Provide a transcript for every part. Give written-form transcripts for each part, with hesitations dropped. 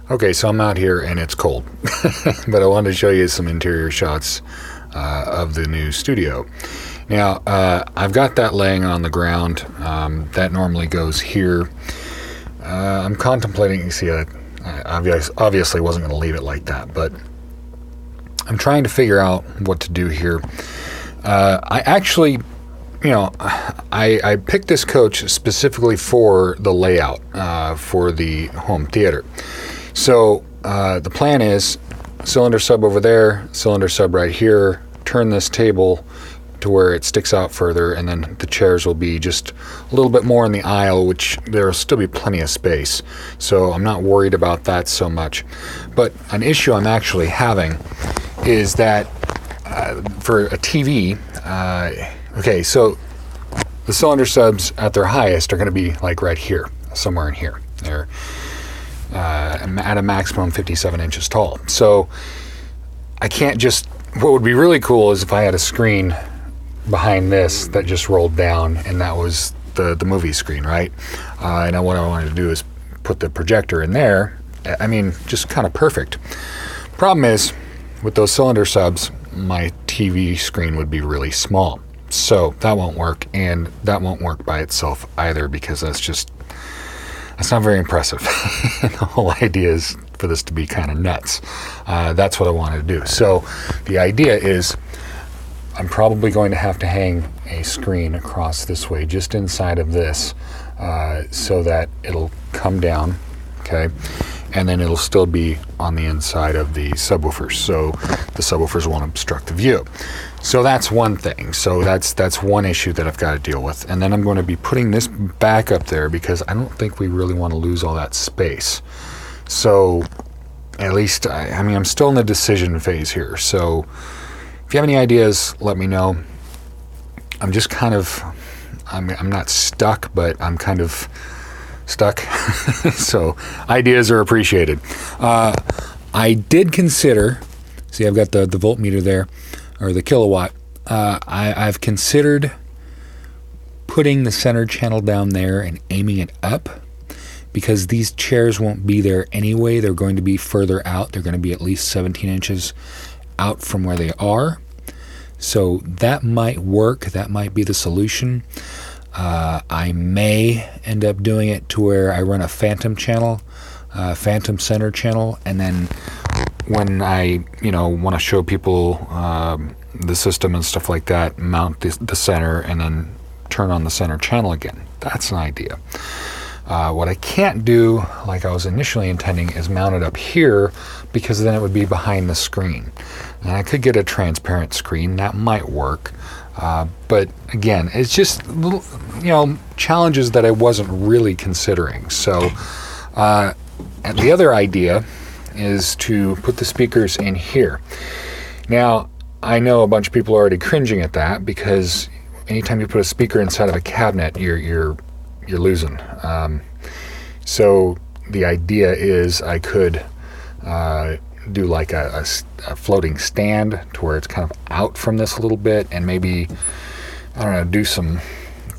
Okay, so I'm out here and it's cold, but I wanted to show you some interior shots of the new studio. Now, I've got that laying on the ground. That normally goes here. I'm contemplating, you see, I obviously wasn't going to leave it like that, but I'm trying to figure out what to do here. I actually, I picked this coach specifically for the layout for the home theater. So the plan is cylinder sub over there, cylinder sub right here, turn this table to where it sticks out further, and then the chairs will be just a little bit more in the aisle, which there'll still be plenty of space. So I'm not worried about that so much. But an issue I'm actually having is that for a TV, okay, so the cylinder subs at their highest are going to be like right here, somewhere in here. They're at a maximum 57 inches tall. So I can't just, what would be really cool is if I had a screen behind this that just rolled down and that was the movie screen, right? And what I wanted to do is put the projector in there. I mean, just kind of perfect. Problem is, with those cylinder subs, my TV screen would be really small. So that won't work, and that won't work by itself either, because that's not very impressive. The whole idea is for this to be kind of nuts. That's what I wanted to do. So the idea is I'm probably going to have to hang a screen across this way, just inside of this, so that it'll come down, okay? And then it'll still be on the inside of the subwoofers, so the subwoofers won't obstruct the view. So that's one thing. So that's one issue that I've got to deal with. And then I'm going to be putting this back up there because I don't think we really want to lose all that space. So at least, I'm still in the decision phase here. So if you have any ideas, let me know. I'm just kind of, I'm not stuck, but I'm kind of stuck. So ideas are appreciated. I did consider, see, I've got the voltmeter there, or the kilowatt. I've considered putting the center channel down there and aiming it up, because these chairs won't be there anyway. They're going to be further out. They're going to be at least 17 inches out from where they are. So that might work. That might be the solution. I may end up doing it to where I run a phantom channel, phantom center channel, and then when I, want to show people the system and stuff like that, mount the center and then turn on the center channel again. That's an idea. What I can't do, like I was initially intending, is mount it up here, because then it would be behind the screen. And I could get a transparent screen. That might work. But again, it's just little, challenges that I wasn't really considering. So and the other idea is to put the speakers in here. Now, I know a bunch of people are already cringing at that, because anytime you put a speaker inside of a cabinet, you're losing. So the idea is I could do like a floating stand to where it's kind of out from this a little bit, and maybe, I don't know, do some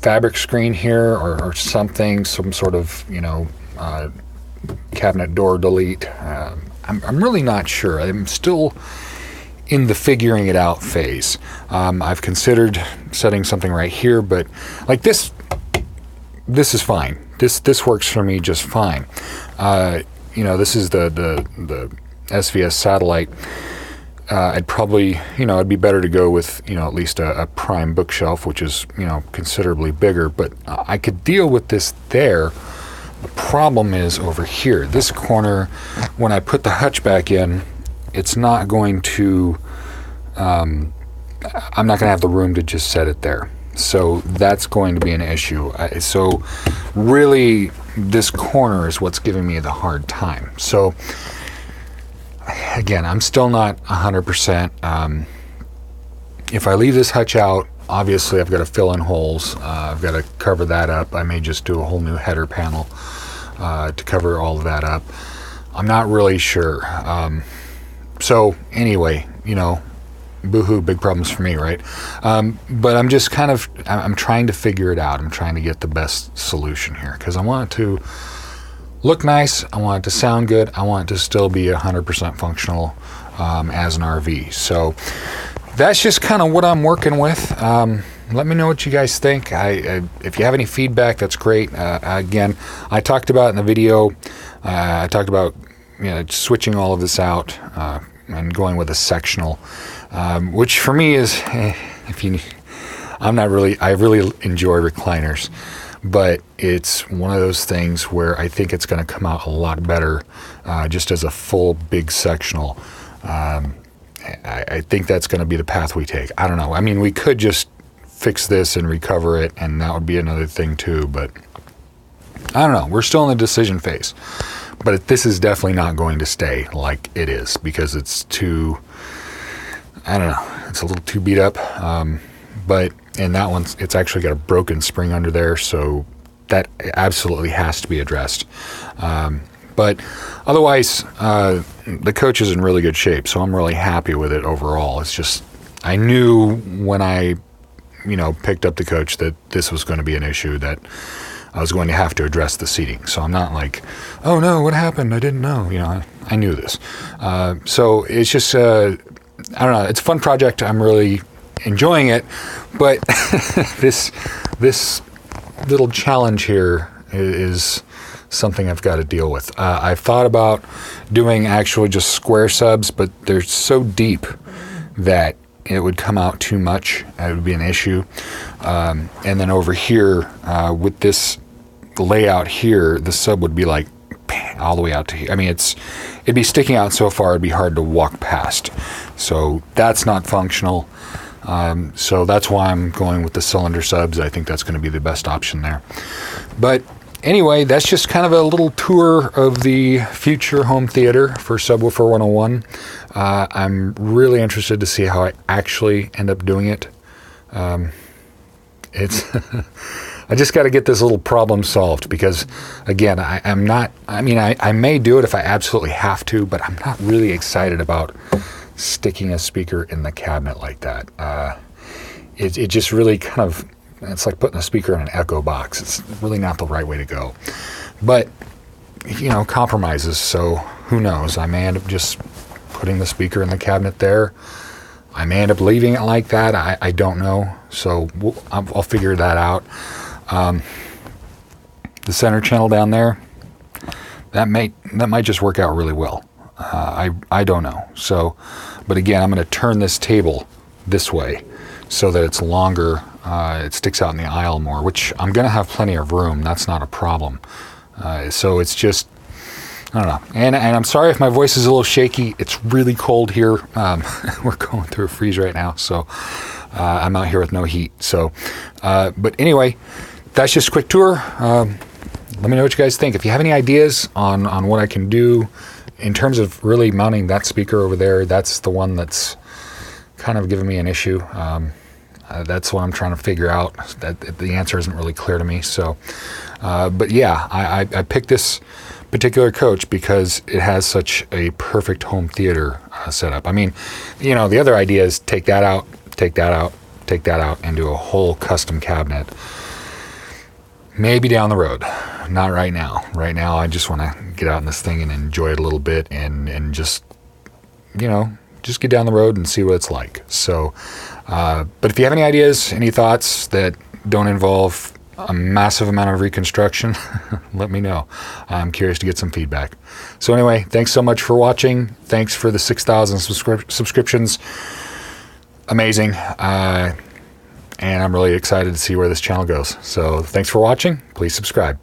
fabric screen here or something, some sort of, cabinet door delete. I'm really not sure. I'm still in the figuring it out phase. I've considered setting something right here, but like this is fine. This works for me just fine. This is the SVS satellite. I'd probably, it'd be better to go with, at least a prime bookshelf, which is, considerably bigger, but I could deal with this there. The problem is over here, this corner, when I put the hutch back in, it's not going to, I'm not going to have the room to just set it there. So that's going to be an issue. So really, this corner is what's giving me the hard time. So again, I'm still not 100%. If I leave this hutch out, obviously I've got to fill in holes. I've got to cover that up. I may just do a whole new header panel to cover all of that up. I'm not really sure. So anyway, boohoo, big problems for me, right? But I'm just I'm trying to figure it out. I'm trying to get the best solution here, because I want to look nice. I want it to sound good. I want it to still be 100% functional as an RV. So that's just kind of what I'm working with. Let me know what you guys think. If you have any feedback, that's great. Again, I talked about in the video, I talked about switching all of this out and going with a sectional, which for me is, I really enjoy recliners, but it's one of those things where I think it's going to come out a lot better just as a full big sectional. I think that's going to be the path we take. I don't know. I mean, we could just fix this and recover it, and that would be another thing too, but I don't know. We're still in the decision phase. But this is definitely not going to stay like it is, because it's too, I don't know, it's a little too beat up. But in that one, it's actually got a broken spring under there, so that absolutely has to be addressed. But otherwise, the coach is in really good shape, so I'm really happy with it overall. It's just, I knew when I, picked up the coach that this was going to be an issue, that I was going to have to address the seating. So I'm not like, oh no, what happened? I didn't know. I knew this. So it's just, I don't know. It's a fun project. I'm really enjoying it, but this little challenge here is something I've got to deal with. I've thought about doing actually just square subs, but they're so deep that it would come out too much. It would be an issue. And then over here, with this layout here, the sub would be like all the way out to here. I mean, it'd be sticking out so far, it'd be hard to walk past. So that's not functional. So that's why I'm going with the cylinder subs. I think that's going to be the best option there. But anyway, that's just kind of a little tour of the future home theater for Subwoofer101. I'm really interested to see how I actually end up doing it. It's I just got to get this little problem solved, because again, I may do it if I absolutely have to, but I'm not really excited about sticking a speaker in the cabinet like that. It just really kind of, it's like putting a speaker in an echo box. It's really not the right way to go. But, compromises, so who knows? I may end up just putting the speaker in the cabinet there. I may end up leaving it like that. I don't know. So I'll figure that out. The center channel down there, that might just work out really well. I don't know. So, but again, I'm going to turn this table this way so that it's longer. It sticks out in the aisle more, which I'm going to have plenty of room. That's not a problem. So it's just, I don't know. And I'm sorry if my voice is a little shaky. It's really cold here. We're going through a freeze right now. So I'm out here with no heat. So, but anyway, that's just a quick tour. Let me know what you guys think. If you have any ideas on what I can do in terms of really mounting that speaker over there, that's the one that's kind of giving me an issue. That's what I'm trying to figure out. That the answer isn't really clear to me. So, but yeah, I picked this particular coach because it has such a perfect home theater setup. I mean, the other idea is take that out, and do a whole custom cabinet. Maybe down the road, not right now. Right now, I just want to get out in this thing and enjoy it a little bit, and just, just get down the road and see what it's like. So, but if you have any ideas, any thoughts that don't involve a massive amount of reconstruction, let me know. I'm curious to get some feedback. So anyway, thanks so much for watching. Thanks for the 6,000 subscriptions. Amazing. And I'm really excited to see where this channel goes. So thanks for watching. Please subscribe.